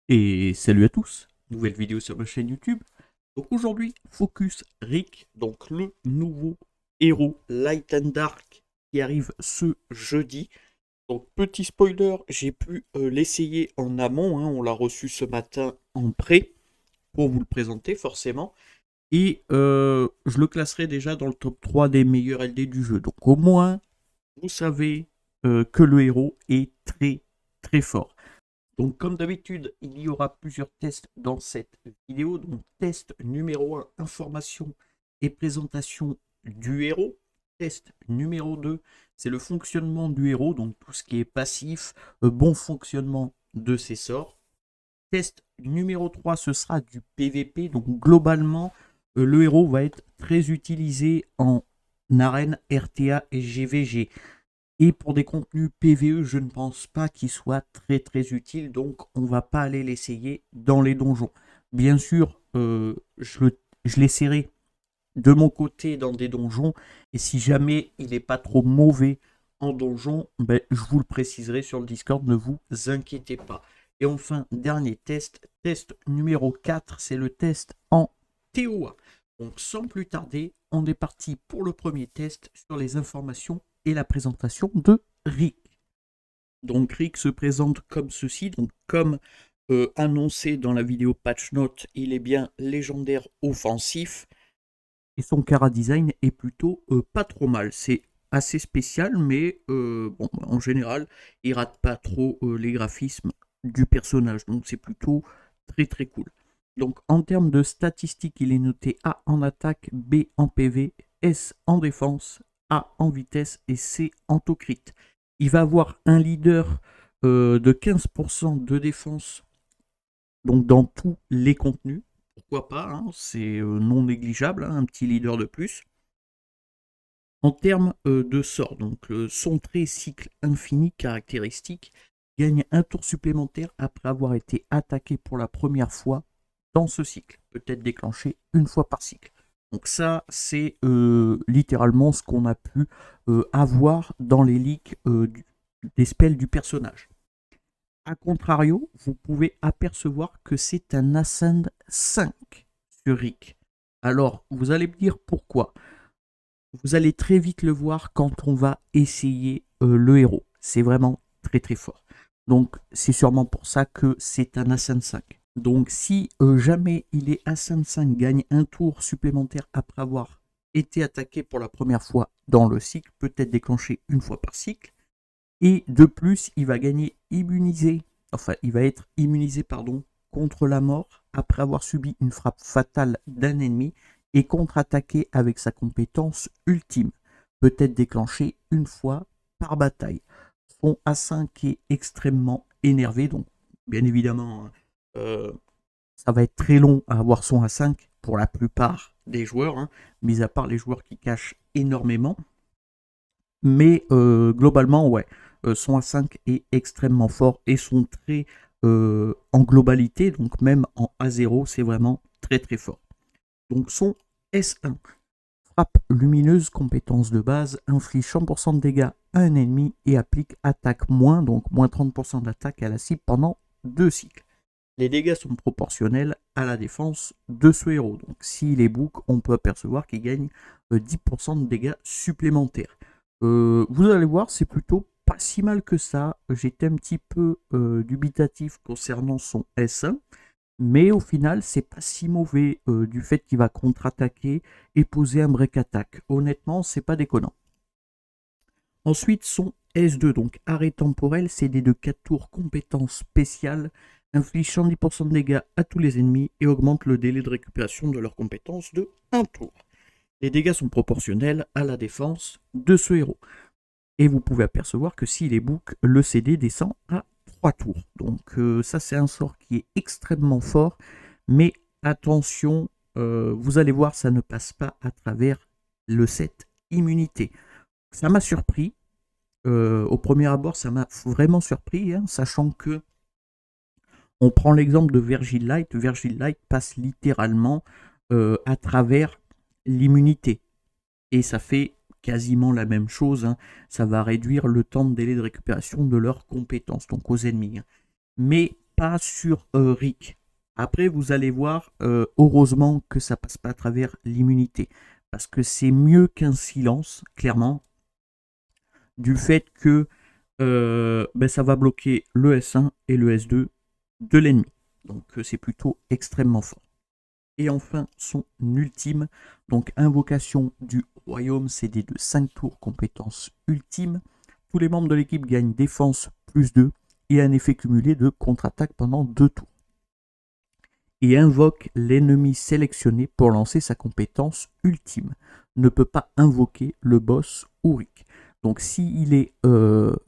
Et salut à tous, nouvelle vidéo sur ma chaîne YouTube. Donc aujourd'hui, Focus Rick, donc le nouveau héros Light and Dark qui arrive ce jeudi. Donc petit spoiler, j'ai pu l'essayer en amont, hein, on l'a reçu ce matin en pré pour vous le présenter forcément. Et je le classerai déjà dans le top 3 des meilleurs LD du jeu. Donc au moins, vous savez que le héros est très très fort. Donc comme d'habitude, il y aura plusieurs tests dans cette vidéo. Donc test numéro 1, information et présentation du héros. Test numéro 2, c'est le fonctionnement du héros, donc tout ce qui est passif, bon fonctionnement de ses sorts. Test numéro 3, ce sera du PVP. Donc globalement, le héros va être très utilisé en arène, RTA et GVG. Et pour des contenus PVE, je ne pense pas qu'il soit très très utile, donc on va pas aller l'essayer dans les donjons. Bien sûr, je l'essaierai de mon côté dans des donjons, et si jamais il n'est pas trop mauvais en donjon, ben, je vous le préciserai sur le Discord, ne vous inquiétez pas. Et enfin, dernier test, test numéro 4, c'est le test en TOA. Donc sans plus tarder, on est parti pour le premier test sur les informations et la présentation de Rick. Donc Rick se présente comme ceci, donc comme annoncé dans la vidéo patch note, il est bien légendaire offensif et son chara design est plutôt pas trop mal. C'est assez spécial, mais bon, en général, il rate pas trop les graphismes du personnage, donc c'est plutôt très très cool. Donc en termes de statistiques, il est noté A en attaque, B en PV, S en défense, A en vitesse et C en taux crit. Il va avoir un leader de 15% de défense donc dans tous les contenus. Pourquoi pas, hein, c'est non négligeable, hein, un petit leader de plus. En termes de sort, donc son trait cycle infini caractéristique gagne un tour supplémentaire après avoir été attaqué pour la première fois dans ce cycle, peut être déclenché une fois par cycle. Donc ça, c'est littéralement ce qu'on a pu avoir dans les leaks des spells du personnage. A contrario, vous pouvez apercevoir que c'est un Ascend 5 sur Rick. Alors, vous allez me dire pourquoi. Vous allez très vite le voir quand on va essayer le héros. C'est vraiment très très fort. Donc, c'est sûrement pour ça que c'est un Ascend 5. Donc, si jamais il est Ascend 5, gagne un tour supplémentaire après avoir été attaqué pour la première fois dans le cycle, peut être déclenché une fois par cycle. Et de plus, il va être immunisé contre la mort après avoir subi une frappe fatale d'un ennemi et contre-attaqué avec sa compétence ultime. Peut être déclenché une fois par bataille. Son A5 est extrêmement énervé, donc bien évidemment, ça va être très long à avoir son A5 pour la plupart des joueurs, hein, mis à part les joueurs qui cachent énormément. Mais globalement, ouais, son A5 est extrêmement fort et son trait en globalité, donc même en A0, c'est vraiment très très fort. Donc son S1, frappe lumineuse, compétence de base, inflige 100% de dégâts à un ennemi et applique attaque moins, donc moins 30% d'attaque à la cible pendant 2 cycles. Les dégâts sont proportionnels à la défense de ce héros. Donc s'il est bouc, on peut apercevoir qu'il gagne 10% de dégâts supplémentaires. Vous allez voir, c'est plutôt pas si mal que ça. J'étais un petit peu dubitatif concernant son S1, mais au final, c'est pas si mauvais du fait qu'il va contre-attaquer et poser un break attack. Honnêtement, c'est pas déconnant. Ensuite, son S2, donc arrêt temporel, CD de 4 tours, compétence spéciale, inflige 110% de dégâts à tous les ennemis et augmente le délai de récupération de leurs compétences de 1 tour. Les dégâts sont proportionnels à la défense de ce héros. Et vous pouvez apercevoir que s'il est bouc, le CD descend à 3 tours. Donc ça c'est un sort qui est extrêmement fort, mais attention, vous allez voir, ça ne passe pas à travers le set immunité. Ça m'a surpris. Au premier abord, ça m'a vraiment surpris, hein, sachant que on prend l'exemple de Virgil Light. Virgil Light passe littéralement à travers l'immunité. Et ça fait quasiment la même chose, hein. Ça va réduire le temps de délai de récupération de leurs compétences, donc aux ennemis. Mais pas sur Rick. Après, vous allez voir, heureusement que ça passe pas à travers l'immunité. Parce que c'est mieux qu'un silence, clairement, du fait que ça va bloquer le S1 et le S2 de l'ennemi. Donc c'est plutôt extrêmement fort. Et enfin, son ultime, donc invocation du royaume, CD de 5 tours, compétence ultime. Tous les membres de l'équipe gagnent défense plus 2 et un effet cumulé de contre-attaque pendant 2 tours. Et invoque l'ennemi sélectionné pour lancer sa compétence ultime. Ne peut pas invoquer le boss ou Rick. Donc s'il est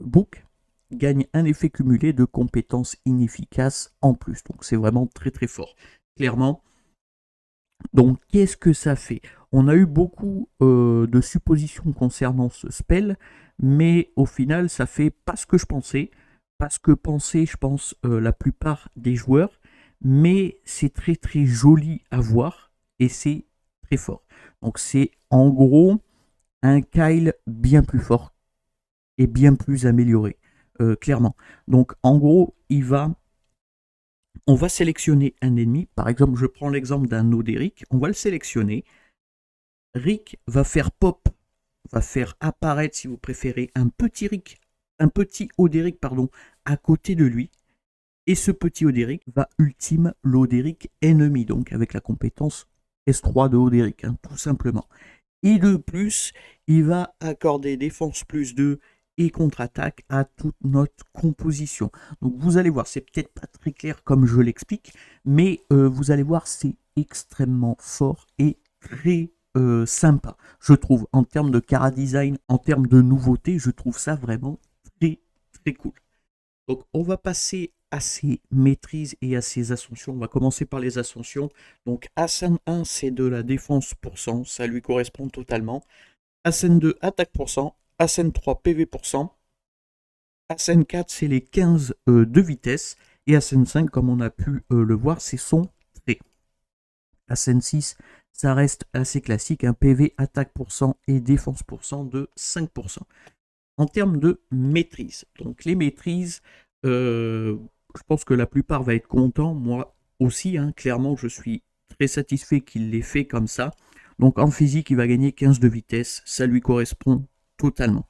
book, gagne un effet cumulé de compétences inefficaces en plus. Donc c'est vraiment très très fort. Clairement. Donc qu'est-ce que ça fait? On a eu beaucoup de suppositions concernant ce spell, mais au final ça fait pas ce que je pensais. Pas ce que pensaient, je pense, la plupart des joueurs. Mais c'est très très joli à voir et c'est très fort. Donc c'est en gros un Kyle bien plus fort et bien plus amélioré, clairement. Donc en gros, on va sélectionner un ennemi. Par exemple, je prends l'exemple d'un Oderic. On va le sélectionner. Rick va faire pop, va faire apparaître, si vous préférez, un petit Oderic, pardon, à côté de lui. Et ce petit Oderic va ultime l'Oderic ennemi, donc avec la compétence S3 de Oderic, tout simplement. Et de plus, il va accorder défense plus 2 et contre-attaque à toute notre composition. Donc vous allez voir, c'est peut-être pas très clair comme je l'explique, mais vous allez voir, c'est extrêmement fort et très sympa, je trouve, en termes de chara design, en termes de nouveauté, je trouve ça vraiment très très cool. Donc on va passer à ses maîtrises et à ses ascensions. On va commencer par les ascensions. Donc Ascend 1, c'est de la défense %, ça lui correspond totalement. Ascend 2, attaque %. Ascend 3, PV %. Ascend 4, c'est les 15 de vitesse. Et Ascend 5, comme on a pu le voir, c'est son trait. Ascend 6, ça reste assez classique. Un PV, attaque % et défense % de 5%. En termes de maîtrise, donc les maîtrises, je pense que la plupart va être content, moi aussi, clairement je suis très satisfait qu'il l'ait fait comme ça. Donc en physique il va gagner 15 de vitesse, ça lui correspond totalement.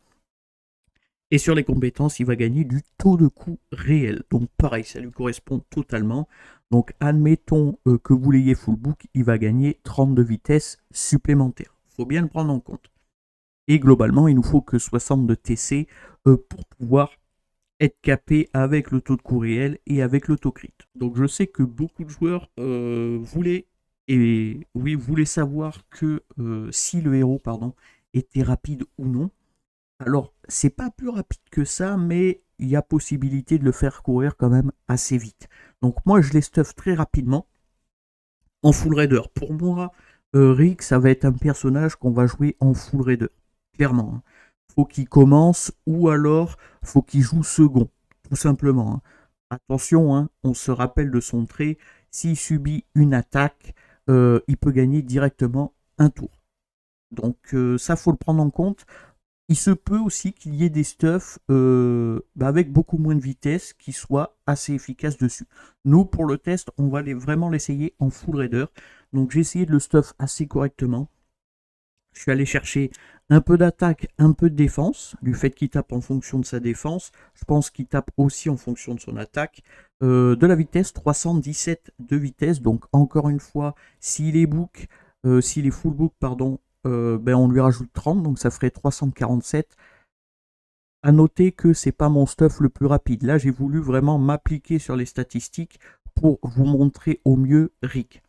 Et sur les compétences il va gagner du taux de coup réel, donc pareil ça lui correspond totalement. Donc admettons que vous l'ayez full book, il va gagner 30 de vitesse supplémentaire, il faut bien le prendre en compte. Et globalement il nous faut que 60 de TC pour pouvoir être capé avec le taux de coup réel et avec l'autocrit. Donc je sais que beaucoup de joueurs voulaient savoir que si le héros était rapide ou non. Alors c'est pas plus rapide que ça, mais il y a possibilité de le faire courir quand même assez vite. Donc moi je les stuff très rapidement en full raider. Pour moi, Rick ça va être un personnage qu'on va jouer en full raider, clairement. Faut qu'il commence ou alors faut qu'il joue second, tout simplement. Attention, on se rappelle de son trait, s'il subit une attaque, il peut gagner directement un tour. Donc ça, faut le prendre en compte. Il se peut aussi qu'il y ait des stuffs avec beaucoup moins de vitesse qui soient assez efficaces dessus. Nous, pour le test, on va vraiment l'essayer en full raider. Donc j'ai essayé de le stuff assez correctement. Je suis allé chercher un peu d'attaque, un peu de défense, du fait qu'il tape en fonction de sa défense. Je pense qu'il tape aussi en fonction de son attaque. De la vitesse, 317 de vitesse. Donc encore une fois, s'il est full book, on lui rajoute 30, donc ça ferait 347. À noter que c'est pas mon stuff le plus rapide. Là, j'ai voulu vraiment m'appliquer sur les statistiques pour vous montrer au mieux Rick.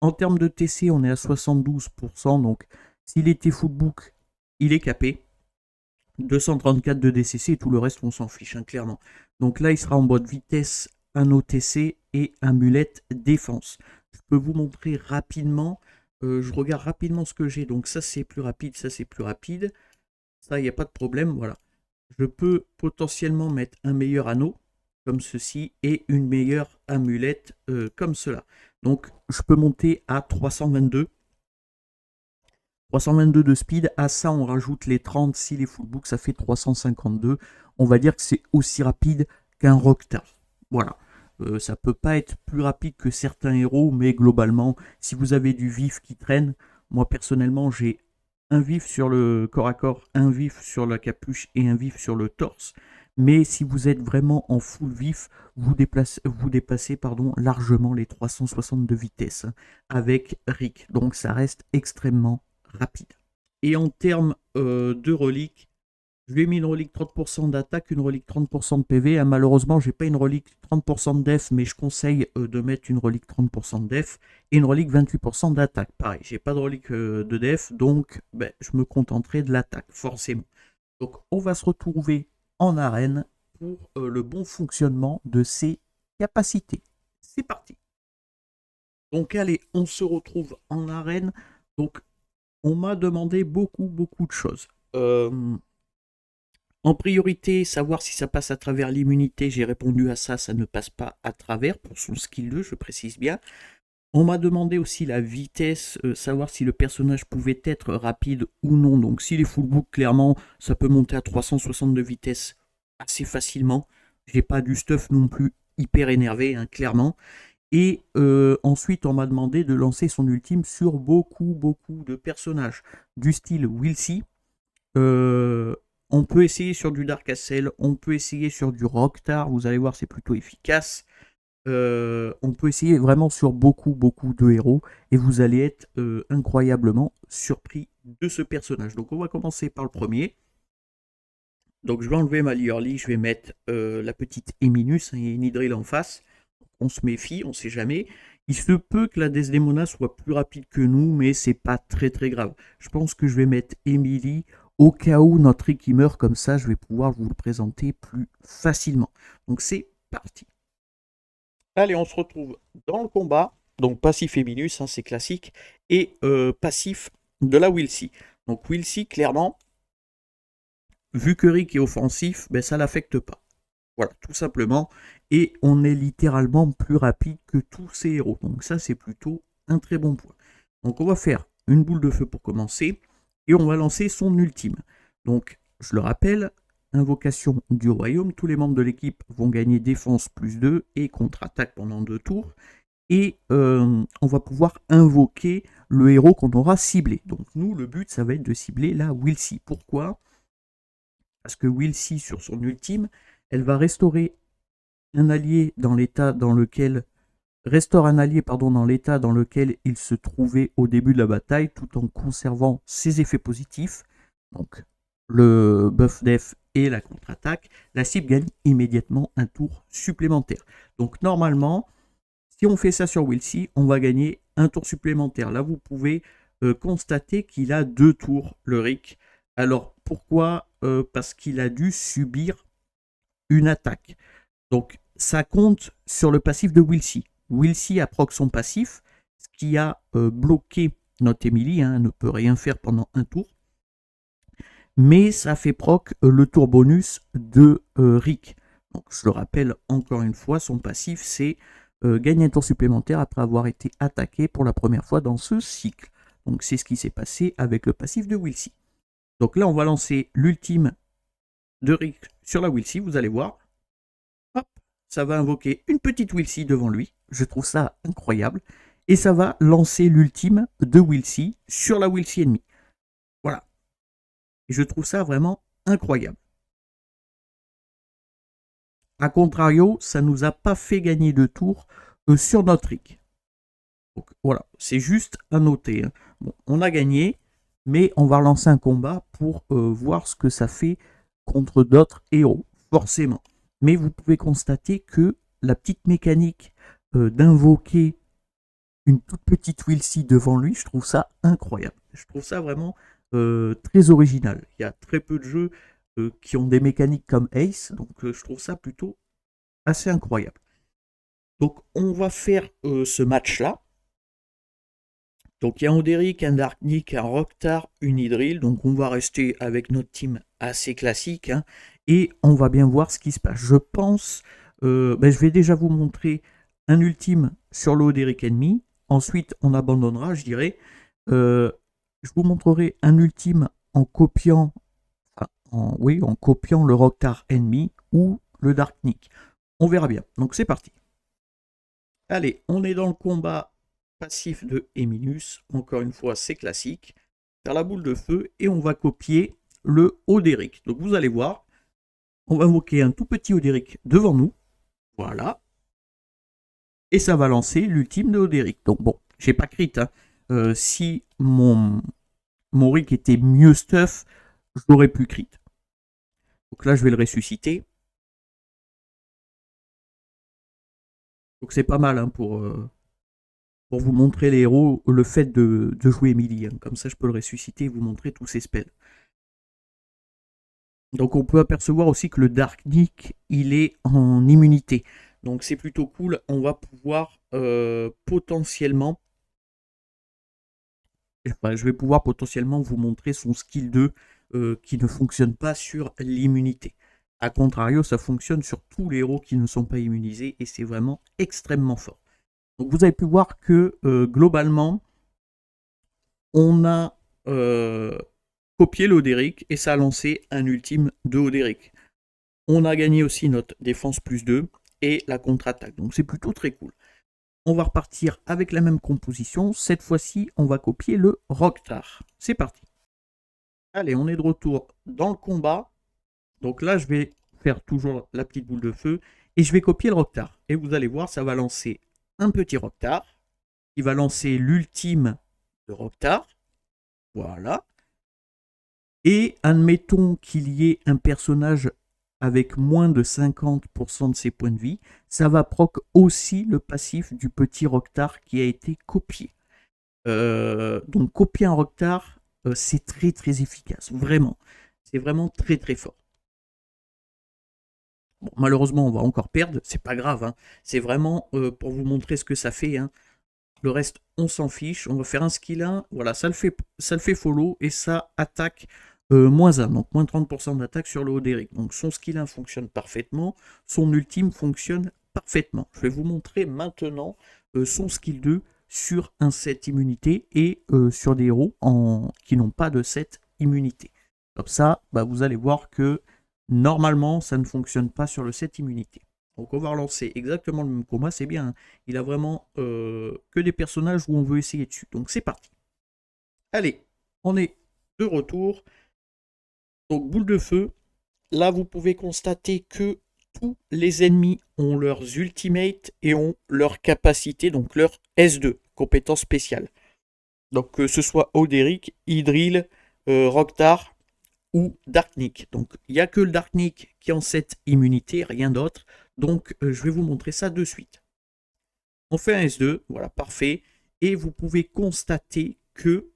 En termes de TC, on est à 72%, donc s'il était full book, il est capé. 234 de DCC et tout le reste, on s'en fiche, clairement. Donc là, il sera en mode vitesse, un OTC et un mulette défense. Je peux vous montrer rapidement. Je regarde rapidement ce que j'ai. Donc ça, c'est plus rapide. Ça, c'est plus rapide. Ça, il n'y a pas de problème. Voilà. Je peux potentiellement mettre un meilleur anneau, comme ceci, et une meilleure amulette, comme cela. Donc, je peux monter à 322. 322 de speed, à ça on rajoute les 30 si les full book, ça fait 352. On va dire que c'est aussi rapide qu'un Rockstar. Voilà. Ça peut pas être plus rapide que certains héros, mais globalement, si vous avez du vif qui traîne, moi personnellement j'ai un vif sur le corps à corps, un vif sur la capuche et un vif sur le torse. Mais si vous êtes vraiment en full vif, vous dépassez largement les 360 de vitesse avec Rick. Donc ça reste extrêmement rapide. Et en termes de reliques, je lui ai mis une relique 30% d'attaque, une relique 30% de PV. Malheureusement, j'ai pas une relique 30% de def, mais je conseille de mettre une relique 30% de def et une relique 28% d'attaque. Pareil, j'ai pas de relique de def, donc je me contenterai de l'attaque, forcément. Donc on va se retrouver en arène pour le bon fonctionnement de ses capacités. C'est parti. Donc allez, on se retrouve en arène. Donc on m'a demandé beaucoup de choses. En priorité, savoir si ça passe à travers l'immunité, j'ai répondu à ça, ça ne passe pas à travers, pour son skill 2, je précise bien. On m'a demandé aussi la vitesse, savoir si le personnage pouvait être rapide ou non. Donc s'il est full book, clairement, ça peut monter à 360 de vitesse assez facilement. J'ai pas du stuff non plus hyper énervé, hein, clairement. Et ensuite, on m'a demandé de lancer son ultime sur beaucoup de personnages, du style Wilsey. On peut essayer sur du Dark Castle, on peut essayer sur du Rocktar, vous allez voir c'est plutôt efficace. On peut essayer vraiment sur beaucoup de héros et vous allez être incroyablement surpris de ce personnage. Donc on va commencer par le premier. Donc je vais enlever ma Liorly, je vais mettre la petite Eminus et une Hydril en face. On se méfie, on sait jamais. Il se peut que la Desdemona soit plus rapide que nous, mais c'est pas très grave. Je pense que je vais mettre Emily au cas où notre Rick meurt, comme ça je vais pouvoir vous le présenter plus facilement. Donc c'est parti. Allez, on se retrouve dans le combat. Donc passif Eminus, hein, c'est classique. Et passif de la Wilsey. Donc Wilsey, clairement, vu que Rick est offensif, ça l'affecte pas. Voilà, tout simplement. Et on est littéralement plus rapide que tous ces héros. Donc ça, c'est plutôt un très bon point. Donc on va faire une boule de feu pour commencer. Et on va lancer son ultime. Donc, je le rappelle, invocation du royaume. Tous les membres de l'équipe vont gagner défense plus 2 et contre-attaque pendant 2 tours. Et on va pouvoir invoquer le héros qu'on aura ciblé. Donc nous, le but, ça va être de cibler la Wilsey. Pourquoi ? Parce que Wilsey, sur son ultime, elle va restaurer un allié dans l'état dans lequel dans l'état dans lequel il se trouvait au début de la bataille, tout en conservant ses effets positifs, donc le buff def et la contre-attaque. La cible gagne immédiatement un tour supplémentaire. Donc normalement, si on fait ça sur Wilsey, on va gagner un tour supplémentaire. Là, vous pouvez constater qu'il a 2 tours, le Rick. Alors, pourquoi ? Parce qu'il a dû subir une attaque. Donc, ça compte sur le passif de Wilsey. Wilsey a proc son passif, ce qui a bloqué notre Emily, hein, ne peut rien faire pendant un tour. Mais ça fait proc le tour bonus de Rick. Donc, je le rappelle encore une fois, son passif, c'est gagner un tour supplémentaire après avoir été attaqué pour la première fois dans ce cycle. Donc, c'est ce qui s'est passé avec le passif de Wilsey. Donc là, on va lancer l'ultime de Rick sur la Wilsey, vous allez voir. Hop, ça va invoquer une petite Wilsey devant lui. Je trouve ça incroyable. Et ça va lancer l'ultime de Wilsey sur la Wilsey ennemie. Voilà. Et je trouve ça vraiment incroyable. A contrario, ça ne nous a pas fait gagner de tour sur notre Rick. Donc voilà, c'est juste à noter. Hein. Bon, on a gagné, mais on va relancer un combat pour voir ce que ça fait contre d'autres héros, forcément. Mais vous pouvez constater que la petite mécanique d'invoquer une toute petite Wilsey devant lui, je trouve ça incroyable. Je trouve ça vraiment très original. Il y a très peu de jeux qui ont des mécaniques comme Ace, donc je trouve ça plutôt assez incroyable. Donc on va faire ce match-là. Donc il y a un Oderic, un Darknik, un Rocktar, une Hydril, donc on va rester avec notre team assez classique, hein, et on va bien voir ce qui se passe. Je pense, je vais déjà vous montrer un ultime sur le Oderic ennemi, ensuite on abandonnera, je dirais. Je vous montrerai un ultime en copiant, en copiant le Rocktar ennemi ou le Darknik. On verra bien, donc c'est parti. Allez, on est dans le combat passif de Eminus. Encore une fois, c'est classique. Faire la boule de feu et on va copier le Odéric. Donc vous allez voir, on va invoquer un tout petit Odéric devant nous. Voilà. Et ça va lancer l'ultime de Odéric. Donc bon, j'ai pas crit. Hein. Si mon Rick était mieux stuff, j'aurais pu crit. Donc là, je vais le ressusciter. Donc c'est pas mal hein, pour vous montrer les héros, le fait de jouer Emily. Hein. Comme ça, je peux le ressusciter et vous montrer tous ses spells. Donc on peut apercevoir aussi que le Dark Nick, il est en immunité. Donc c'est plutôt cool. On va pouvoir potentiellement... Enfin, je vais pouvoir potentiellement vous montrer son skill 2 qui ne fonctionne pas sur l'immunité. A contrario, ça fonctionne sur tous les héros qui ne sont pas immunisés et c'est vraiment extrêmement fort. Donc vous avez pu voir que globalement, on a copié l'Odéric et ça a lancé un ultime de Odéric. On a gagné aussi notre défense plus 2 et la contre-attaque. Donc c'est plutôt très cool. On va repartir avec la même composition. Cette fois-ci, on va copier le Rok'tar. C'est parti. Allez, on est de retour dans le combat. Donc là, je vais faire toujours la petite boule de feu et je vais copier le Rok'tar. Et vous allez voir, ça va lancer un petit Rok'tar. Il va lancer l'ultime de Rok'tar. Voilà. Et admettons qu'il y ait un personnage avec moins de 50% de ses points de vie, ça va proc aussi le passif du petit Rok'tar qui a été copié. Donc copier un Rok'tar, c'est très très efficace, vraiment. C'est vraiment très très fort. Bon, malheureusement, on va encore perdre, c'est pas grave. Hein. C'est vraiment pour vous montrer ce que ça fait. Hein. Le reste, on s'en fiche. On va faire un skill 1. Voilà, ça le fait follow et ça attaque moins 1. Donc moins 30% d'attaque sur le Odéric. Donc son skill 1 fonctionne parfaitement. Son ultime fonctionne parfaitement. Je vais vous montrer maintenant son skill 2 sur un set immunité et sur des héros qui n'ont pas de set immunité. Comme ça, bah, vous allez voir que normalement, ça ne fonctionne pas sur le set immunité. Donc on va relancer exactement le même combat, c'est bien. Hein. Il a vraiment que des personnages où on veut essayer dessus. Donc c'est parti. Allez, on est de retour. Donc boule de feu. Là, vous pouvez constater que tous les ennemis ont leurs ultimates et ont leur capacité, donc leur S2, compétence spéciale. Donc que ce soit Odéric, Hydril, Rok'tar ou Darknick. Donc il n'y a que le Darknick qui a cette immunité, rien d'autre. Donc je vais vous montrer ça de suite. On fait un S2, voilà, parfait. Et vous pouvez constater que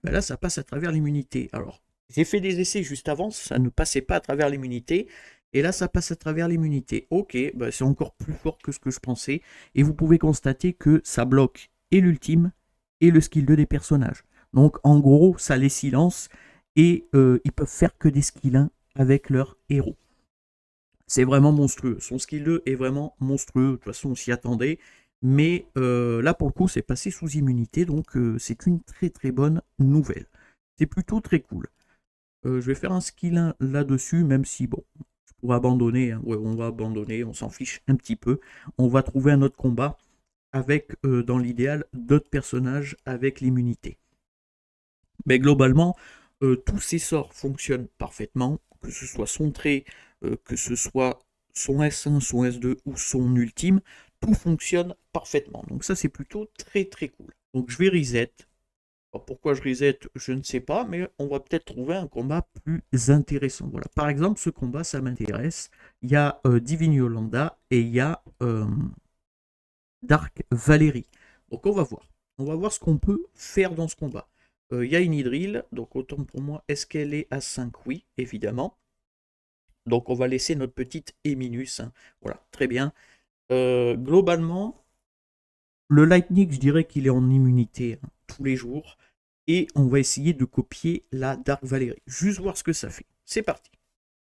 ben là, ça passe à travers l'immunité. Alors, j'ai fait des essais juste avant, ça ne passait pas à travers l'immunité. Et là, ça passe à travers l'immunité. Ok, ben c'est encore plus fort que ce que je pensais. Et vous pouvez constater que ça bloque et l'ultime et le skill 2 des personnages. Donc, en gros, ça les silence et ils peuvent faire que des skills 1 avec leur héros. C'est vraiment monstrueux. Son skill 2 est vraiment monstrueux. De toute façon, on s'y attendait. Mais là, pour le coup, c'est passé sous immunité. Donc, c'est une très très bonne nouvelle. C'est plutôt très cool. Je vais faire un skill 1 là-dessus, même si, bon, je pourrais abandonner. Hein. Ouais, on va abandonner. On s'en fiche un petit peu. On va trouver un autre combat avec, dans l'idéal, d'autres personnages avec l'immunité. Mais globalement, tous ces sorts fonctionnent parfaitement, que ce soit son trait, que ce soit son S1, son S2 ou son ultime, tout fonctionne parfaitement. Donc ça, c'est plutôt très très cool. Donc je vais reset. Alors pourquoi je reset, je ne sais pas, mais on va peut-être trouver un combat plus intéressant. Voilà. Par exemple, ce combat, ça m'intéresse. Il y a Divine Yolanda et il y a Dark Valérie. Donc on va voir. On va voir ce qu'on peut faire dans ce combat. Il y a une Hydril, donc autant pour moi, est-ce qu'elle est à 5? Oui, évidemment. Donc on va laisser notre petite Eminus. Hein. Voilà, très bien. Globalement, le Lightning, je dirais qu'il est en immunité hein, tous les jours. Et on va essayer de copier la Dark Valérie. Juste voir ce que ça fait. C'est parti.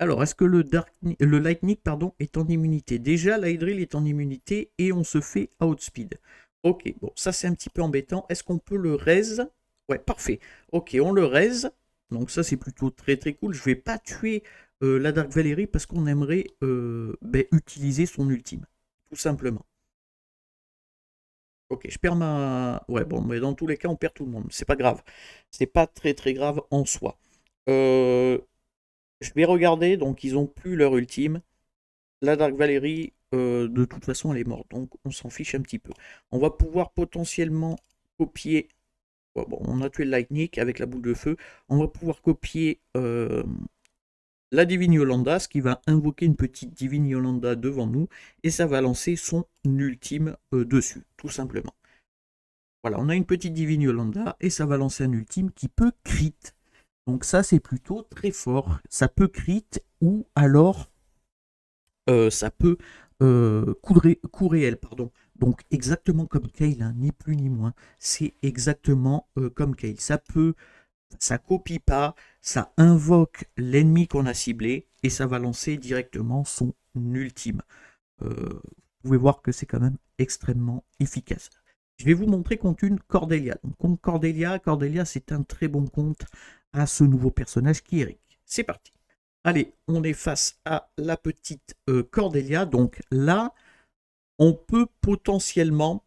Alors, est-ce que le Lightning est en immunité? Déjà, la Hydril est en immunité et on se fait outspeed. Ok, bon, ça c'est un petit peu embêtant. Est-ce qu'on peut le raise? Ouais, parfait. Ok, on le raise. Donc ça c'est plutôt très très cool. Je ne vais pas tuer la Dark Valérie parce qu'on aimerait utiliser son ultime. Tout simplement. Ok, je perds ma... Ouais, bon, mais dans tous les cas, on perd tout le monde. C'est pas grave. C'est pas très très grave en soi. Euh, je vais regarder, donc ils ont plus leur ultime. La Dark Valerie, de toute façon, elle est morte, donc on s'en fiche un petit peu. On va pouvoir potentiellement copier... Bon, on a tué le Lightning avec la boule de feu. On va pouvoir copier la Divine Yolanda, ce qui va invoquer une petite Divine Yolanda devant nous, et ça va lancer son ultime dessus, tout simplement. Voilà, on a une petite Divine Yolanda, et ça va lancer un ultime qui peut crit. Donc ça, c'est plutôt très fort. Ça peut crit, ou alors ça peut coup réel, pardon. Donc exactement comme Kayle, hein, ni plus ni moins. C'est exactement comme Kayle. Ça copie pas, ça invoque l'ennemi qu'on a ciblé et ça va lancer directement son ultime. Vous pouvez voir que c'est quand même extrêmement efficace. Je vais vous montrer contre une Cordelia. Donc contre Cordelia, Cordelia c'est un très bon compte à ce nouveau personnage qui est Eric. C'est parti. Allez, on est face à la petite Cordelia. Donc là, on peut potentiellement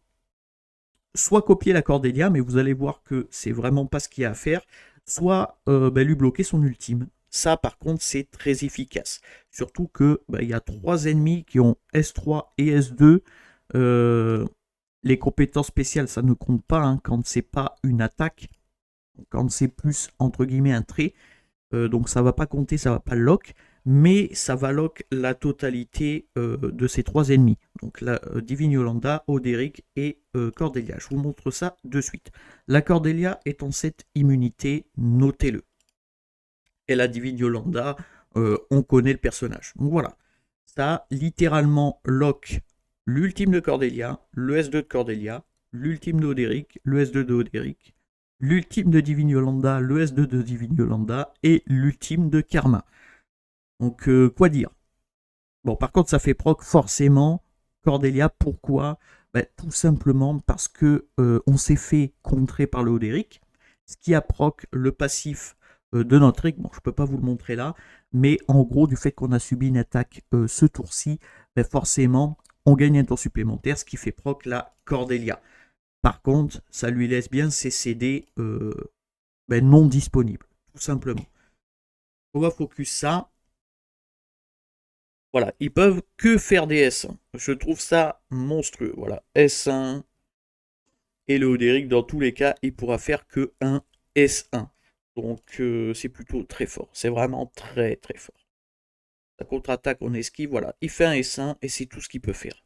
soit copier la Cordelia, mais vous allez voir que c'est vraiment pas ce qu'il y a à faire, soit lui bloquer son ultime. Ça, par contre, c'est très efficace. Surtout que il y a 3 ennemis qui ont S3 et S2. Les compétences spéciales, ça ne compte pas hein, quand c'est pas une attaque, quand c'est plus entre guillemets un trait. Donc ça va pas compter, ça va pas lock, mais ça va lock la totalité de ces 3 ennemis. Donc la Divine Yolanda, Oderic et Cordelia. Je vous montre ça de suite. La Cordelia est en 7 immunités, notez-le. Et la Divine Yolanda, on connaît le personnage. Donc voilà, ça littéralement lock l'ultime de Cordelia, le S2 de Cordelia, l'ultime d'Oderic, le S2 de Oderic, l'ultime de Divine Yolanda, le S2 de Divine Yolanda et l'ultime de Karma. Donc quoi dire? Bon, par contre, ça fait proc forcément Cordelia. Pourquoi? Tout simplement parce que on s'est fait contrer par le Oderic, ce qui a proc le passif de notre Rick. Bon, je peux pas vous le montrer là, mais en gros, du fait qu'on a subi une attaque ce tour-ci, forcément, on gagne un tour supplémentaire, ce qui fait proc la Cordelia. Par contre, ça lui laisse bien ses CD non disponibles, tout simplement. On va focus ça. Voilà, ils peuvent que faire des S1. Je trouve ça monstrueux. Voilà, S1 et le Oderic, dans tous les cas, il pourra faire que un S1. Donc c'est plutôt très fort. C'est vraiment très très fort. La contre-attaque, on esquive, voilà. Il fait un S1 et c'est tout ce qu'il peut faire.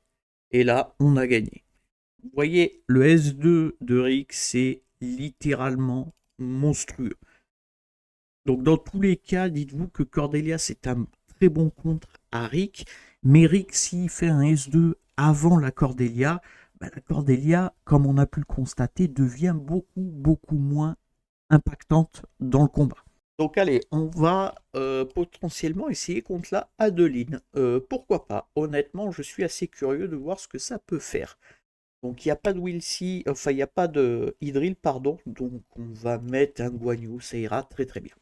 Et là, on a gagné. Vous voyez, le S2 de Rick, c'est littéralement monstrueux. Donc dans tous les cas, dites-vous que Cordelia, c'est un très bon contre à Rick. Mais Rick, s'il fait un S2 avant la Cordelia, la Cordelia, comme on a pu le constater, devient beaucoup moins impactante dans le combat. Donc allez, on va potentiellement essayer contre la Adeline. Pourquoi pas? Honnêtement, je suis assez curieux de voir ce que ça peut faire. Donc il n'y a pas de Wilsey, enfin il n'y a pas de Hydril, pardon. Donc on va mettre un Guan Yu, ça ira très très bien.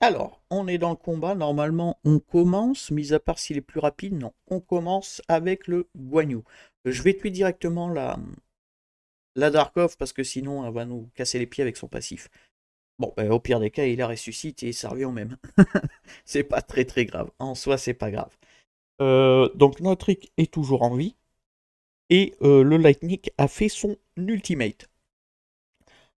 Alors, on est dans le combat. Normalement, on commence, mis à part s'il est plus rapide, non. On commence avec le Guan Yu. Je vais tuer directement la Darkov parce que sinon, elle va nous casser les pieds avec son passif. Bon, au pire des cas, il la ressuscite et ça revient au même. C'est pas très très grave. En soi, c'est pas grave. Donc, notre Rick est toujours en vie. Et le Lightning a fait son ultimate.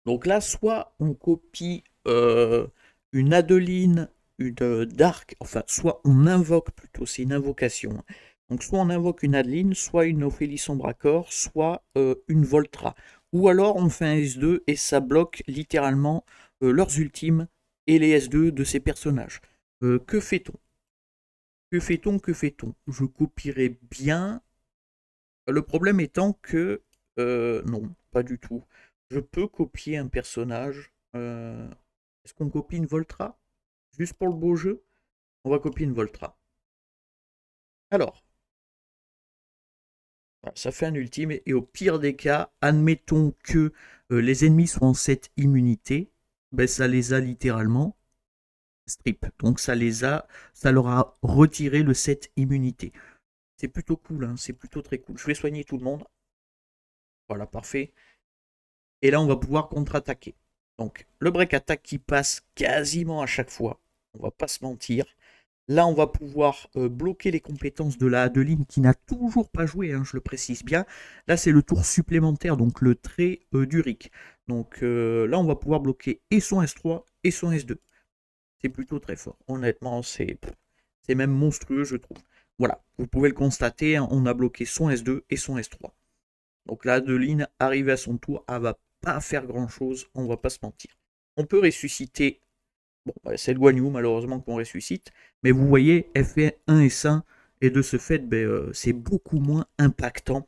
Donc là, soit on copie une Adeline, une Dark, enfin, soit on invoque plutôt, c'est une invocation. Donc soit on invoque une Adeline, soit une Ophélie Sombracor, soit une Voltra. Ou alors on fait un S2 et ça bloque littéralement leurs ultimes et les S2 de ces personnages. Que fait-on? Que fait-on? Que fait-on? Je copierai bien. Le problème étant que non, pas du tout. Je peux copier un personnage. Est-ce qu'on copie une Voltra? Juste pour le beau jeu? On va copier une Voltra. Alors, voilà, ça fait un ultime. Et au pire des cas, admettons que les ennemis soient en 7 immunités. Ça les a littéralement strip. Donc ça leur a retiré le 7 immunité. C'est plutôt cool, hein, c'est plutôt très cool. Je vais soigner tout le monde. Voilà, parfait. Et là, on va pouvoir contre-attaquer. Donc, le break attack qui passe quasiment à chaque fois. On va pas se mentir. Là, on va pouvoir bloquer les compétences de la Adeline qui n'a toujours pas joué, hein, je le précise bien. Là, c'est le tour supplémentaire, donc le trait du Rick. Donc là, on va pouvoir bloquer et son S3 et son S2. C'est plutôt très fort. Honnêtement, c'est même monstrueux, je trouve. Voilà, vous pouvez le constater, hein, on a bloqué son S2 et son S3. Donc là, Adeline, arrivée à son tour, elle va pas faire grand-chose, on va pas se mentir. On peut ressusciter. Bon, bah, c'est le Guan Yu, malheureusement, qu'on ressuscite. Mais vous voyez, elle fait 1 et 5. Et de ce fait, c'est beaucoup moins impactant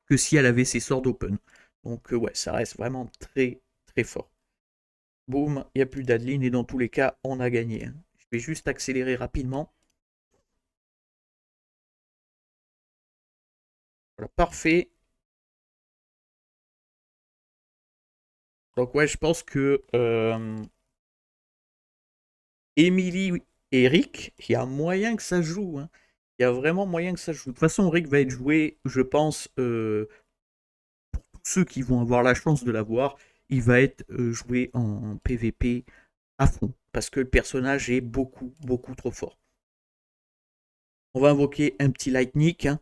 que si elle avait ses sorts d'open. Donc, ouais, ça reste vraiment très, très fort. Boum, il n'y a plus d'Adeline. Et dans tous les cas, on a gagné, hein. Je vais juste accélérer rapidement. Voilà, parfait. Donc, ouais, je pense que Emily et Rick, il y a moyen que ça joue, hein. Il y a vraiment moyen que ça joue. De toute façon, Rick va être joué, je pense, ceux qui vont avoir la chance de l'avoir, il va être joué en PVP à fond. Parce que le personnage est beaucoup, beaucoup trop fort. On va invoquer un petit lightning, hein,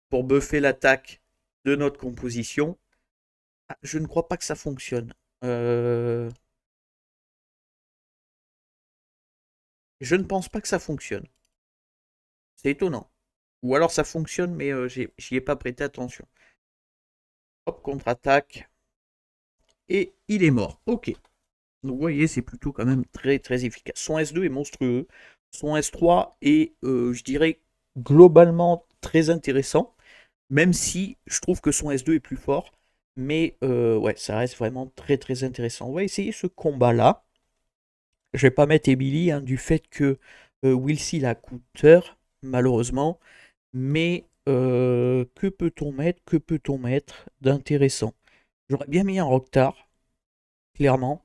pour buffer l'attaque de notre composition. Ah, je ne crois pas que ça fonctionne. Je ne pense pas que ça fonctionne. C'est étonnant. Ou alors ça fonctionne, mais j'y ai pas prêté attention. Hop, contre-attaque. Et il est mort. Ok. Donc vous voyez, c'est plutôt quand même très très efficace. Son S2 est monstrueux. Son S3 est, je dirais, globalement très intéressant. Même si je trouve que son S2 est plus fort. Mais ouais, ça reste vraiment très très intéressant. On va essayer ce combat-là. Je vais pas mettre Emily, hein, du fait que Will la counter, malheureusement. Mais que peut-on mettre? Que peut-on mettre d'intéressant? J'aurais bien mis un Rocktar, clairement.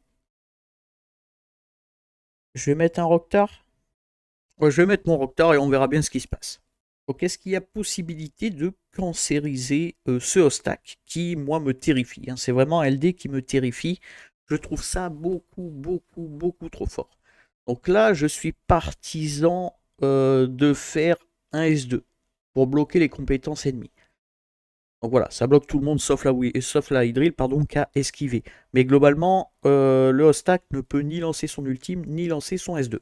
Je vais mettre un Rocktar. Ouais, je vais mettre mon Rocktar et on verra bien ce qui se passe. Donc, est-ce qu'il y a possibilité de cancériser ce Hostak qui, moi, me terrifie, hein. C'est vraiment LD qui me terrifie. Je trouve ça beaucoup, beaucoup, beaucoup trop fort. Donc là, je suis partisan de faire un S2 pour bloquer les compétences ennemies. Donc voilà, ça bloque tout le monde sauf la Hydril, pardon, qu'à esquiver. Mais globalement, le Hostak ne peut ni lancer son ultime, ni lancer son S2.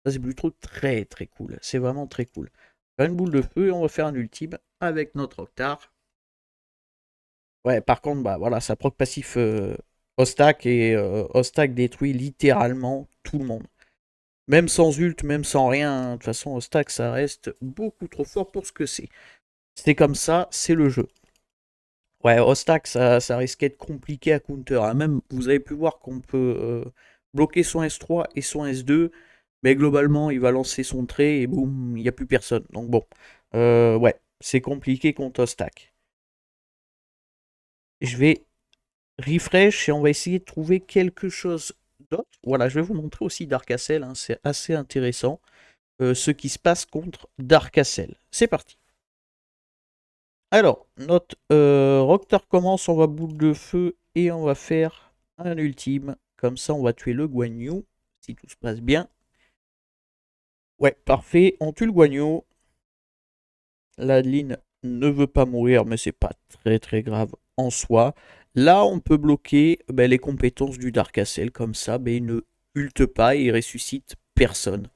Ça, c'est plutôt très très cool. C'est vraiment très cool. Une boule de feu et on va faire un ultime avec notre Octar. Ouais, par contre, bah voilà, ça proc passif Hostak et Hostak détruit littéralement tout le monde. Même sans ult, même sans rien. Hein. De toute façon, Hostak, ça reste beaucoup trop fort pour ce que c'est. C'est comme ça, c'est le jeu. Ouais, Hostak, ça risquait de compliqué à counter. Hein. Même, vous avez pu voir qu'on peut bloquer son S3 et son S2. Mais globalement, il va lancer son trait et boum, il n'y a plus personne. Donc bon, ouais, c'est compliqué contre Hostak. Je vais refresh et on va essayer de trouver quelque chose d'autre. Voilà, je vais vous montrer aussi Dark Castle, hein, c'est assez intéressant ce qui se passe contre Dark Castle. C'est parti. Alors, notre Rocktar commence, on va boule de feu et on va faire un ultime. Comme ça, on va tuer le Guan Yu, si tout se passe bien. Ouais, parfait, on tue le Guan Yu. L'adeline ne veut pas mourir, mais c'est pas très très grave en soi. Là, on peut bloquer les compétences du Dark Castle, comme ça, il ne ulte pas et il ressuscite personne.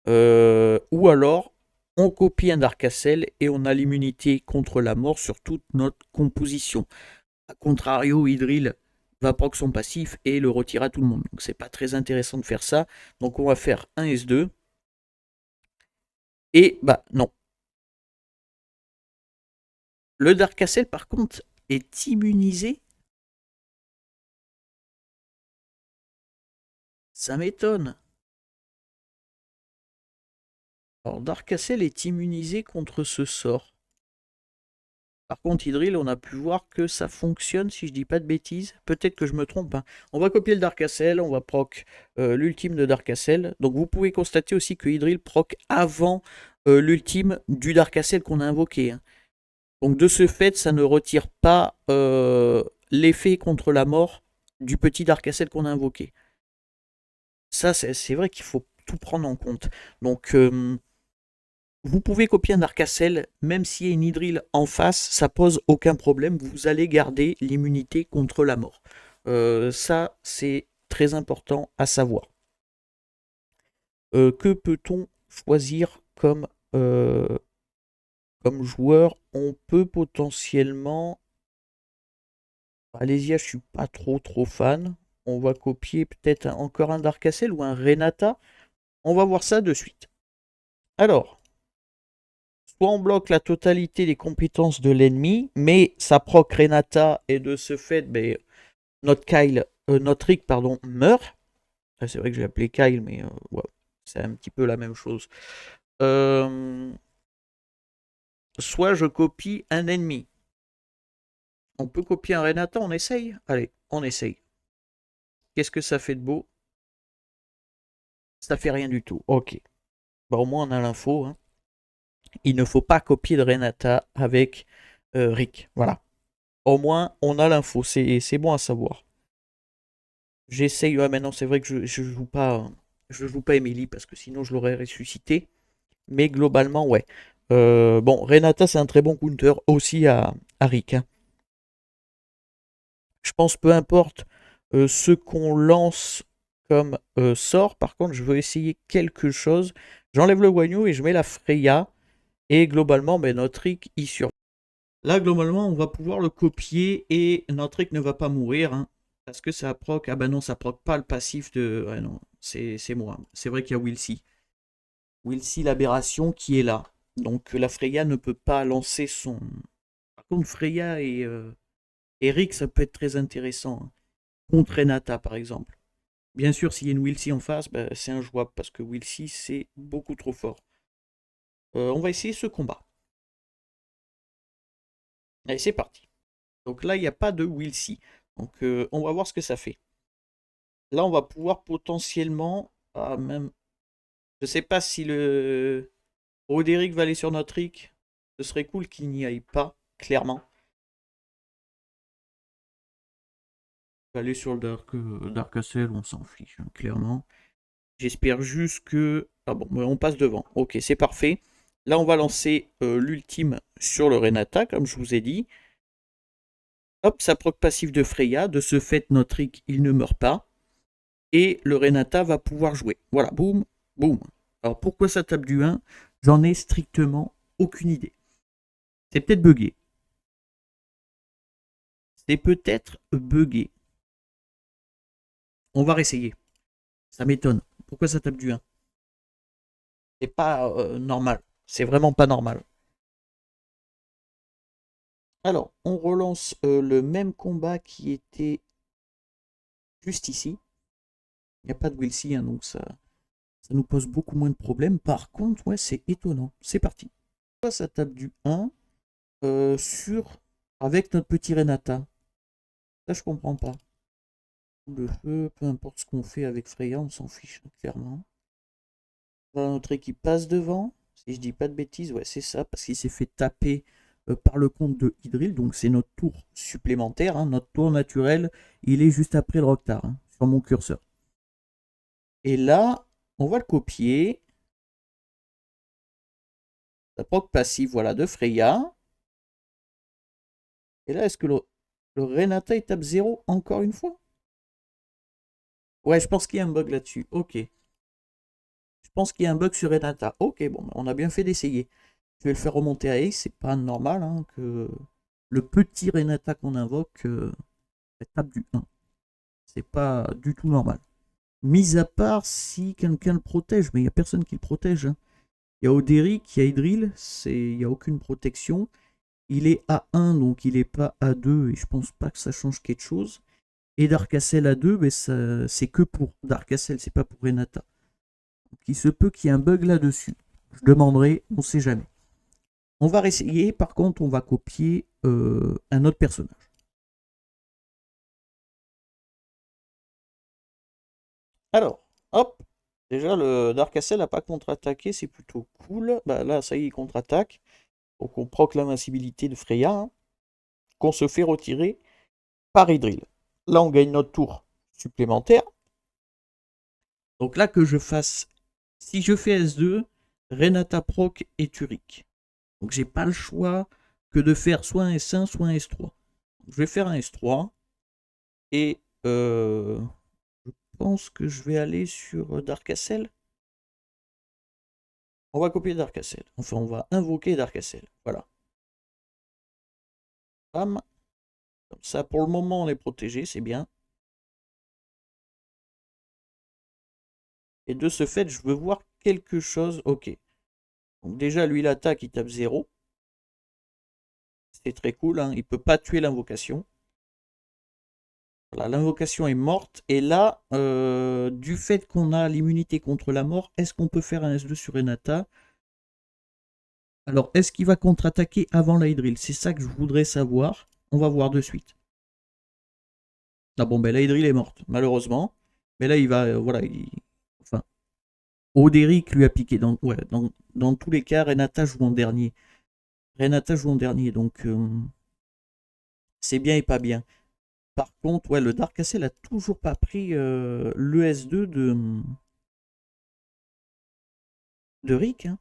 Ou alors, on copie un Dark Castle et on a l'immunité contre la mort sur toute notre composition. A contrario, Hydril va proc son passif et le retire à tout le monde. Donc c'est pas très intéressant de faire ça. Donc on va faire un S2. Et bah non. Le Dark Castle par contre est immunisé. Ça m'étonne. Alors Dark Castle est immunisé contre ce sort. Par contre, Hydril, on a pu voir que ça fonctionne, si je dis pas de bêtises. Peut-être que je me trompe. Hein. On va copier le Dark Castle, on va proc l'ultime de Dark Castle. Donc vous pouvez constater aussi que Hydril proc avant l'ultime du Dark Castle qu'on a invoqué. Hein. Donc de ce fait, ça ne retire pas l'effet contre la mort du petit Darkacell qu'on a invoqué. Ça, c'est vrai qu'il faut tout prendre en compte. Donc vous pouvez copier un Darkacell, même s'il y a une Hydril en face, ça pose aucun problème, vous allez garder l'immunité contre la mort. Ça, c'est très important à savoir. Que peut-on choisir comme joueur? On peut potentiellement... Alésia, je suis pas trop fan. On va copier peut-être encore un Darkacell ou un Renata. On va voir ça de suite. Alors, soit on bloque la totalité des compétences de l'ennemi, mais ça proc Renata et de ce fait, ben, notre Rick pardon, meurt. C'est vrai que j'ai appelé Kyle, mais ouais, c'est un petit peu la même chose. Soit je copie un ennemi. On peut copier un Renata, on essaye? Allez, on essaye. Qu'est-ce que ça fait de beau? Ça fait rien du tout. Ok. Bah, au moins on a l'info. Hein. Il ne faut pas copier de Renata avec Rick. Voilà. Au moins on a l'info. C'est bon à savoir. J'essaye. Ouais, maintenant c'est vrai que je joue pas. Je joue pas Emily parce que sinon je l'aurais ressuscité. Mais globalement, ouais. Bon, Renata, c'est un très bon counter aussi à Rick. Hein. Je pense peu importe ce qu'on lance comme sort. Par contre, je veux essayer quelque chose. J'enlève le Guanyu et je mets la Freya. Et globalement, ben, notre Rick y survit. Là, globalement, on va pouvoir le copier et notre Rick ne va pas mourir. Hein, parce que ça proc. Ah ben non, ça proc pas le passif de. Ouais, non, c'est moi. C'est vrai qu'il y a Wilsey. Wilsey, l'aberration qui est là. Donc la Freya ne peut pas lancer son. Par contre, Freya et Rick, ça peut être très intéressant. Hein. Contre Renata, par exemple. Bien sûr, s'il y a une Wilsey en face, bah, c'est injouable parce que Wilsey, c'est beaucoup trop fort. On va essayer ce combat. Allez, c'est parti. Donc là, il n'y a pas de Wilsey. Donc on va voir ce que ça fait. Là, on va pouvoir potentiellement... Ah, même... Je sais pas si le... Roderick va aller sur notre Rick. Ce serait cool qu'il n'y aille pas, clairement. Aller sur le Dark Castle, on s'en fiche, hein, clairement. J'espère juste que... Ah bon, on passe devant. Ok, c'est parfait. Là, on va lancer l'ultime sur le Renata, comme je vous ai dit. Hop, ça proc passif de Freya. De ce fait, notre Rick, il ne meurt pas. Et le Renata va pouvoir jouer. Voilà, boum, boum. Alors, pourquoi ça tape du 1? J'en ai strictement aucune idée. C'est peut-être buggé. C'est peut-être buggé. On va réessayer. Ça m'étonne. Pourquoi ça tape du 1? C'est pas normal. C'est vraiment pas normal. Alors, on relance le même combat qui était juste ici. Il n'y a pas de Wilsey, hein, donc ça nous pose beaucoup moins de problèmes. Par contre, ouais, c'est étonnant. C'est parti. Ça tape du 1 avec notre petit Renata. Ça, je comprends pas. Le feu, peu importe ce qu'on fait avec Freya, on s'en fiche, clairement. Là, notre équipe passe devant. Si je dis pas de bêtises, ouais, c'est ça, parce qu'il s'est fait taper par le compte de Hydril. Donc, c'est notre tour supplémentaire. Hein, notre tour naturel, il est juste après le Roctar, hein, sur mon curseur. Et là, on va le copier. La proc passive, voilà, de Freya. Et là, est-ce que le Renata, il tape 0 encore une fois? Ouais, je pense qu'il y a un bug là-dessus. Ok. Je pense qu'il y a un bug sur Renata. Ok, bon, on a bien fait d'essayer. Je vais le faire remonter à Ace. C'est pas normal hein, que le petit Renata qu'on invoque tape du 1. C'est pas du tout normal. Mis à part si quelqu'un le protège, mais il n'y a personne qui le protège. Hein. Il y a Oderic, il y a Hydril, il n'y a aucune protection. Il est à 1, donc il n'est pas à 2, et je pense pas que ça change quelque chose. Et Darkacell à 2, mais c'est que pour Darkacell, c'est pas pour Renata. Donc il se peut qu'il y ait un bug là-dessus. Je demanderai, on ne sait jamais. On va réessayer, par contre, on va copier un autre personnage. Alors, hop, déjà le Darkacell n'a pas contre-attaqué, c'est plutôt cool. Bah là, ça y est, il contre-attaque. Donc on proc l'invincibilité de Freya, hein, qu'on se fait retirer par Idril. Là, on gagne notre tour supplémentaire. Donc là, que je fasse, si je fais S2, Renata proc et Turic. Donc j'ai pas le choix que de faire soit un S1, soit un S3. Je vais faire un S3 et je pense que je vais aller sur Darkacell. On va copier Darkacell. Enfin, on va invoquer Darkacell. Voilà. Bam. Comme ça, pour le moment, on est protégé, c'est bien. Et de ce fait, je veux voir quelque chose. Ok. Donc déjà, lui, l'attaque, il tape 0. C'est très cool, hein. Il ne peut pas tuer l'invocation. Voilà, l'invocation est morte. Et là, du fait qu'on a l'immunité contre la mort, est-ce qu'on peut faire un S2 sur Renata? Alors, est-ce qu'il va contre-attaquer avant la Hydril? C'est ça que je voudrais savoir. On va voir de suite. Ah bon, ben la Hydril est morte, malheureusement. Mais là, il va... voilà, enfin... Oderic lui a piqué. Ouais, dans tous les cas, Renata joue en dernier. Renata joue en dernier, donc... c'est bien et pas bien. Par contre, ouais, le Dark Castle a toujours pas pris le S2 de Rick. Hein.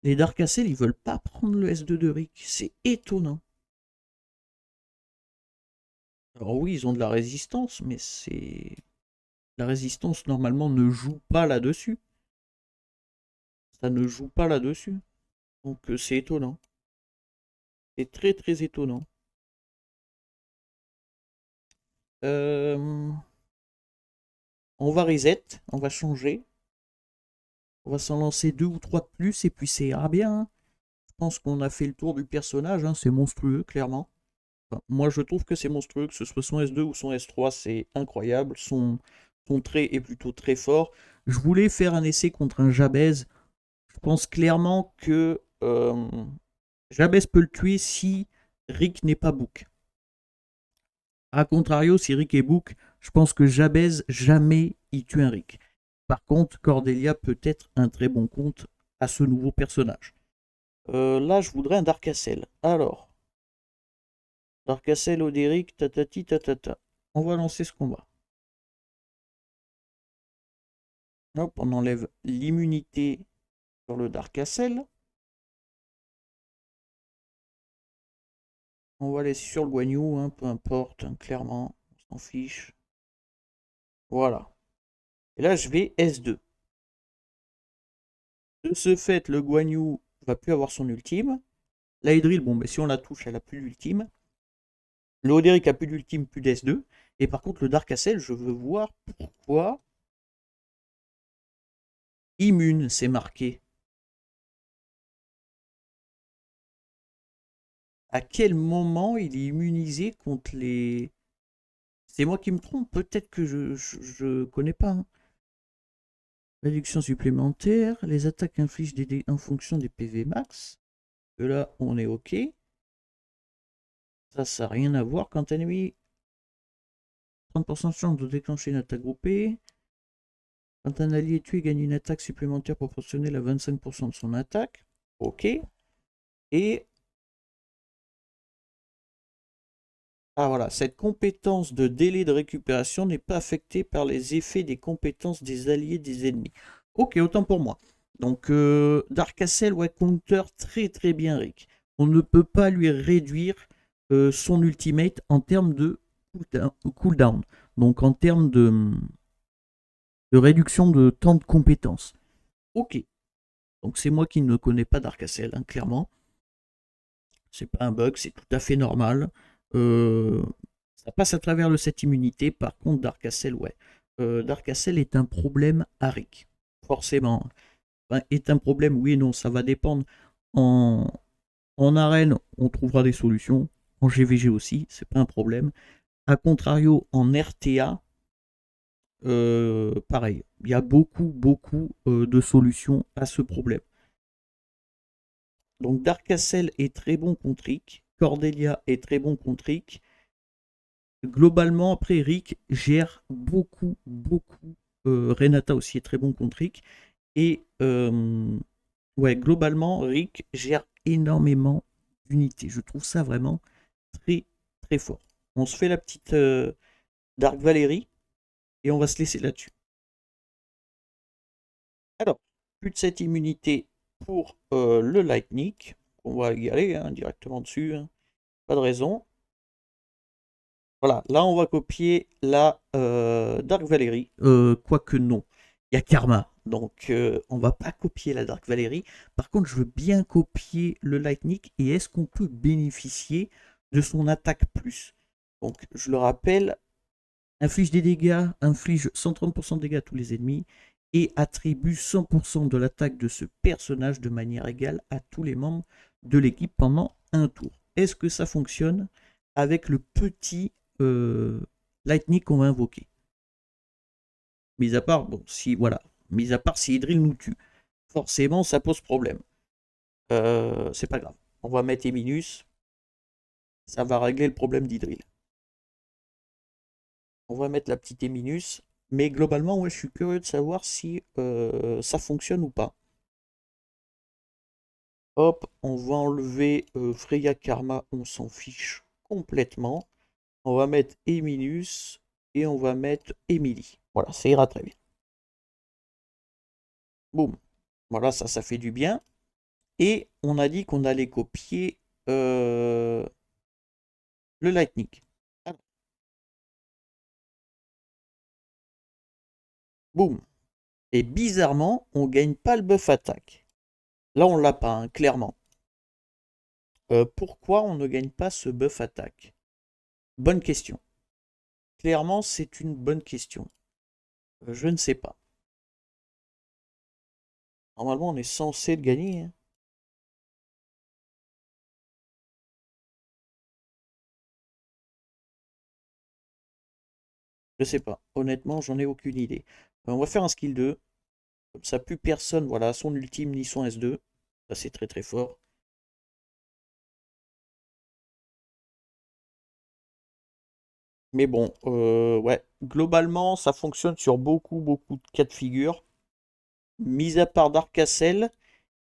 Les Dark Castle, ils veulent pas prendre le S2 de Rick. C'est étonnant. Alors oui, ils ont de la résistance, mais c'est... La résistance, normalement, ne joue pas là-dessus. Ça ne joue pas là-dessus. Donc c'est étonnant. C'est très très étonnant. On va reset, on va changer. On va s'en lancer 2 ou 3 de plus et puis c'est ira bien. Hein. Je pense qu'on a fait le tour du personnage, hein. C'est monstrueux, clairement. Enfin, moi je trouve que c'est monstrueux, que ce soit son S2 ou son S3, c'est incroyable. Son trait est plutôt très fort. Je voulais faire un essai contre un Jabez. Je pense clairement que Jabez peut le tuer si Rick n'est pas Book. A contrario, si Rick est Book, je pense que Jabez jamais il tue un Rick. Par contre, Cordelia peut être un très bon compte à ce nouveau personnage. Là, je voudrais un Darkacell. Alors, Darkacell, Oderic, tatati tatata. On va lancer ce combat. Hop, on enlève l'immunité sur le Darkacell. On va aller sur le Guan Yu, hein, peu importe, hein, clairement, on s'en fiche. Voilà. Et là, je vais S2. De ce fait, le Guan Yu va plus avoir son ultime. La Hydril, bon, mais si on la touche, elle a plus d'ultime. Le Oderic a plus d'ultime, plus d'S2. Et par contre, le Darkacell, je veux voir pourquoi immune, c'est marqué. À quel moment il est immunisé contre les... C'est moi qui me trompe, peut-être que je connais pas. Hein. Réduction supplémentaire, les attaques infligent des dégâts en fonction des PV max. Et là, on est OK. Ça n'a rien à voir. Quand ennemi, 30% de chance de déclencher une attaque groupée. Quand un allié est tué, gagne une attaque supplémentaire proportionnelle à 25% de son attaque. OK. Et... Ah voilà, cette compétence de délai de récupération n'est pas affectée par les effets des compétences des alliés des ennemis. Ok, autant pour moi. Donc Darkacell, ouais, counter très très bien Rick. On ne peut pas lui réduire son ultimate en termes de cooldown. Donc en termes de réduction de temps de compétences. Ok. Donc c'est moi qui ne connais pas Darkacell, hein, clairement. C'est pas un bug, c'est tout à fait normal. Ça passe à travers le set immunité. Par contre, Darkacell, ouais. Darkacell est un problème à Rick. Forcément. Enfin, est un problème, oui et non. Ça va dépendre. En arène, on trouvera des solutions. En GVG aussi, c'est pas un problème. A contrario, en RTA, pareil. Il y a beaucoup de solutions à ce problème. Donc Darkacell est très bon contre Rick. Cordelia est très bon contre Rick. Globalement, après, Rick gère beaucoup. Renata aussi est très bon contre Rick. Et ouais, globalement, Rick gère énormément d'unités. Je trouve ça vraiment très, très fort. On se fait la petite Dark Valérie et on va se laisser là-dessus. Alors, plus de cette immunité pour le Lightning. On va y aller hein, directement dessus. Hein. Pas de raison. Voilà, là on va copier la Dark Valérie. Quoique non, il y a Karma. Donc on va pas copier la Dark Valérie. Par contre, je veux bien copier le Lightning. Et est-ce qu'on peut bénéficier de son attaque plus? Donc je le rappelle, inflige des dégâts, inflige 130% de dégâts à tous les ennemis. Et attribue 100% de l'attaque de ce personnage de manière égale à tous les membres de l'équipe pendant un tour. Est-ce que ça fonctionne avec le petit Lightning qu'on va invoquer? Mis à part, bon, si, voilà, mis à part si Idril nous tue. Forcément, ça pose problème. C'est pas grave. On va mettre Eminus. Ça va régler le problème d'Idril. On va mettre la petite Eminus. Mais globalement, ouais, je suis curieux de savoir si ça fonctionne ou pas. Hop, on va enlever Freya Karma, on s'en fiche complètement. On va mettre Eminus et on va mettre Emily. Voilà, ça ira très bien. Boum. Voilà, ça fait du bien. Et on a dit qu'on allait copier le Lightning. Alors, boum. Et bizarrement, on gagne pas le buff attaque. Là, on l'a pas, hein, clairement. Pourquoi on ne gagne pas ce buff attaque? Bonne question. Clairement, c'est une bonne question. Je ne sais pas. Normalement, on est censé le gagner. Hein. Je sais pas. Honnêtement, j'en ai aucune idée. On va faire un skill 2. Comme ça, plus personne, voilà, son ultime ni son S2. Ça, c'est très très fort. Mais bon, ouais, globalement, ça fonctionne sur beaucoup de cas de figure. Mis à part Dark Castle,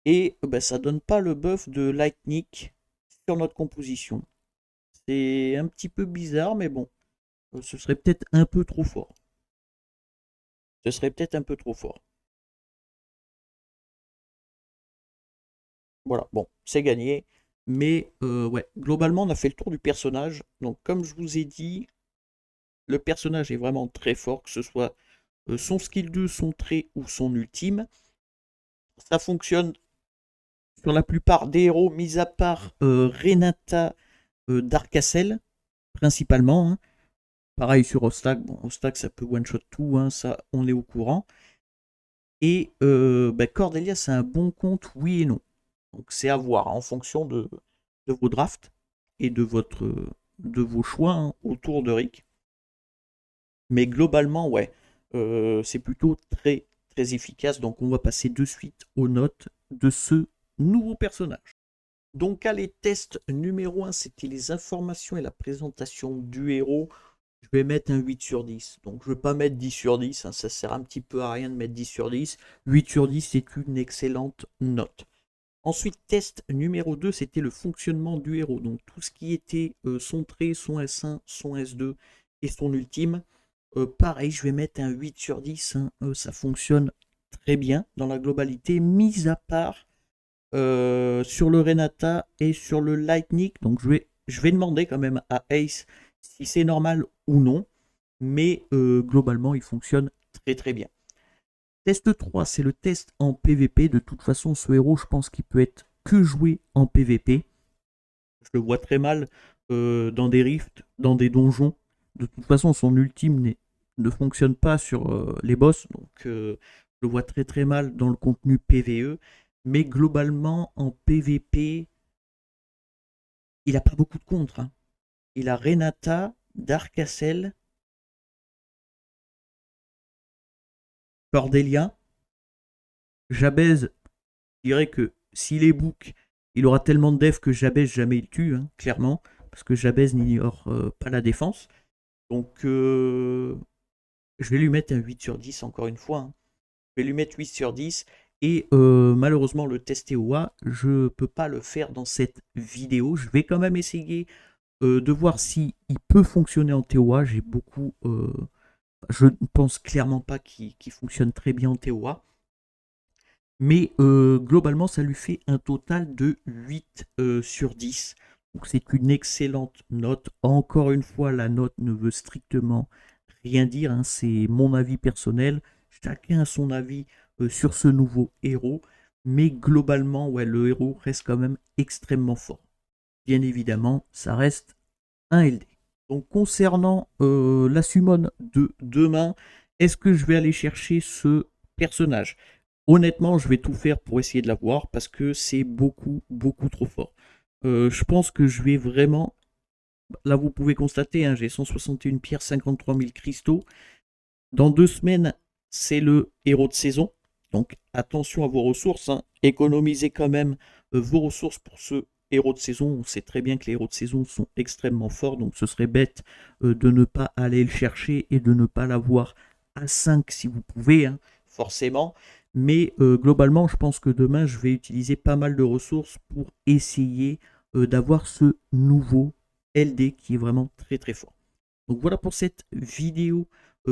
et bah, ça donne pas le buff de Lightning sur notre composition. C'est un petit peu bizarre, mais bon, ce serait peut-être un peu trop fort. Ce serait peut-être un peu trop fort. Voilà, bon, c'est gagné. Mais ouais, globalement, on a fait le tour du personnage. Donc, comme je vous ai dit, le personnage est vraiment très fort, que ce soit son skill 2, son trait ou son ultime. Ça fonctionne sur la plupart des héros, mis à part Renata Darkacell, principalement. Hein. Pareil sur Ostak. Bon, Ostak, ça peut one-shot tout, hein, ça, on est au courant. Et bah, Cordelia, c'est un bon compte, oui et non. Donc c'est à voir hein, en fonction de vos drafts et de vos choix hein, autour de Rick. Mais globalement, ouais, c'est plutôt très très efficace. Donc on va passer de suite aux notes de ce nouveau personnage. Donc à les tests numéro 1, c'était les informations et la présentation du héros. Je vais mettre un 8 sur 10. Donc je ne vais pas mettre 10 sur 10, hein, ça sert un petit peu à rien de mettre 10 sur 10. 8 sur 10, c'est une excellente note. Ensuite, test numéro 2, c'était le fonctionnement du héros. Donc tout ce qui était son trait, son S1, son S2 et son ultime. Pareil, je vais mettre un 8 sur 10. Hein, ça fonctionne très bien dans la globalité, mis à part sur le Renata et sur le Lightning. Donc je vais demander quand même à Ace si c'est normal ou non. Mais globalement, il fonctionne très très bien. Test 3, c'est le test en PVP. De toute façon, ce héros, je pense qu'il peut être que joué en PVP. Je le vois très mal dans des rifts, dans des donjons. De toute façon, son ultime ne fonctionne pas sur les boss. Donc, je le vois très très mal dans le contenu PVE. Mais globalement, en PVP, il n'a pas beaucoup de contre. Hein. Il a Renata, Darkacell, Cordelia. Jabez, je dirais que s'il est book, il aura tellement de def que Jabez jamais il tue, hein, clairement. Parce que Jabez n'ignore pas la défense. Donc, je vais lui mettre un 8 sur 10 encore une fois. Hein. Je vais lui mettre 8 sur 10. Et malheureusement, le test TOA, je ne peux pas le faire dans cette vidéo. Je vais quand même essayer de voir si il peut fonctionner en TOA. Je ne pense clairement pas qu'il fonctionne très bien en TOA. Mais globalement, ça lui fait un total de 8 sur 10. Donc c'est une excellente note. Encore une fois, la note ne veut strictement rien dire, hein. C'est mon avis personnel. Chacun a son avis sur ce nouveau héros. Mais globalement, ouais, le héros reste quand même extrêmement fort. Bien évidemment, ça reste un LD. Donc concernant la summon de demain, est-ce que je vais aller chercher ce personnage? Honnêtement, je vais tout faire pour essayer de l'avoir parce que c'est beaucoup, beaucoup trop fort. Je pense que je vais vraiment... Là, vous pouvez constater, hein, j'ai 161 pierres, 53 000 cristaux. Dans 2 semaines, c'est le héros de saison. Donc attention à vos ressources, hein. Économisez quand même vos ressources pour ce héros de saison. On sait très bien que les héros de saison sont extrêmement forts, donc ce serait bête de ne pas aller le chercher et de ne pas l'avoir à 5 si vous pouvez, hein, forcément. Mais globalement, je pense que demain, je vais utiliser pas mal de ressources pour essayer d'avoir ce nouveau LD qui est vraiment très très fort. Donc voilà pour cette vidéo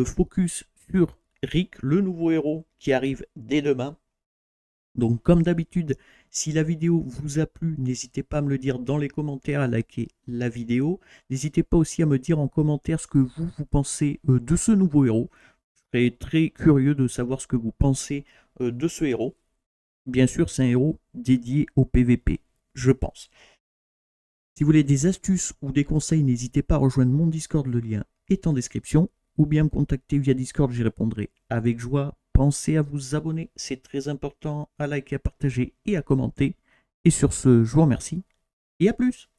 focus sur Rick, le nouveau héros qui arrive dès demain. Donc comme d'habitude, si la vidéo vous a plu, n'hésitez pas à me le dire dans les commentaires, à liker la vidéo. N'hésitez pas aussi à me dire en commentaire ce que vous pensez de ce nouveau héros. Je serais très curieux de savoir ce que vous pensez de ce héros. Bien sûr, c'est un héros dédié au PVP, je pense. Si vous voulez des astuces ou des conseils, n'hésitez pas à rejoindre mon Discord, le lien est en description, ou bien me contacter via Discord, j'y répondrai avec joie. Pensez à vous abonner, c'est très important, à liker, à partager et à commenter. Et sur ce, je vous remercie et à plus.